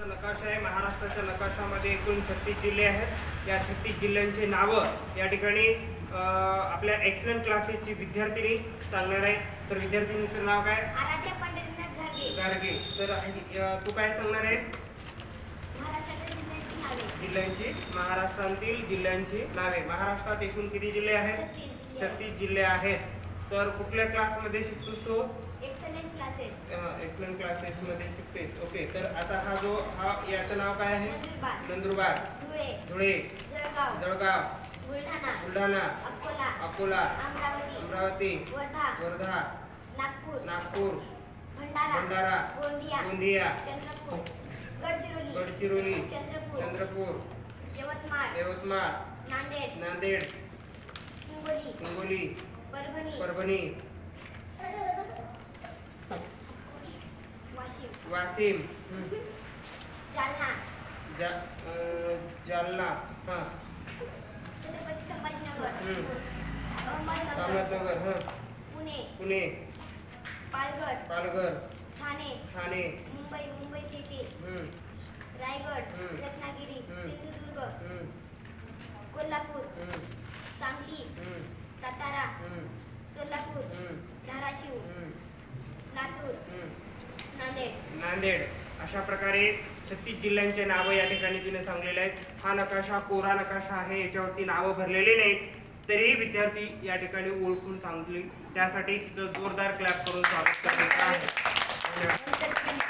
नकाशा आहे. महाराष्ट्राच्या नकाशामध्ये एकूण 36 जिल्हे आहेत. या 36 जिल्ह्यांची नावं या ठिकाणी आपल्या एक्सलंट क्लासेसची विद्यार्थिनी सांगणार आहे. तर विद्यार्थिनीचं नाव काय? आराध्या पंढरीनाथ घाडगे. गाडगे. तर तू काय सांगणार आहेस? महाराष्ट्रातील जिल्ह्यांची नावे. जिल्ह्यांची, महाराष्ट्रातील जिल्ह्यांची नावे. महाराष्ट्रात एकूण किती जिल्हे आहेत? 36 जिल्हे आहेत. तर कुठल्या क्लासमध्ये शिकतोस तू? Excellent classes. एक्सलंट क्लासेस मध्ये शिकतेस. ओके. तर आता याचं नाव काय आहे? नंदुरबार. नंदुरबार, धुळे, धुळे, जळगाव, जळगाव, बुलढाणा, बुलढाणा, अकोला, अकोला, अमरावती, अमरावती, वर्धा, वर्धा, नागपूर, नागपूर, भंडारा, भंडारा, गोंदिया, गोंदिया, चंद्रपूर, गडचिरोली, गडचिरोली, चंद्रपूर, चंद्रपूर, यवतमाळ, यवतमाळ, नांदेड, नांदेड, हिंगोली, हिंगोली, परभणी, परभणी, वाशिम, वाशिम, जालना, जालना, हां, छत्रपती संभाजीनगर, अहमदनगर, अहमदनगर, पुणे, पुणे, पालघर, पालघर, ठाणे, ठाणे, मुंबई सिटी, रायगड, रत्नागिरी, सिंधुदुर्ग, कोल्हापूर, सांगली, सातारा, सोलापूर, धाराशिव, लातूर, नांदेड. अशा प्रकारे 36 जिल्ह्यांचे नावं या ठिकाणी तिने सांगलेले आहेत. हा नकाशा कोरा नकाशा आहे, याच्यावरती नावं भरलेली नाहीत. तरीही विद्यार्थी या ठिकाणी ओळखून सांगली. त्यासाठी तिचं जोरदार क्लॅप करून स्वागत करायचं आहे. धन्यवाद.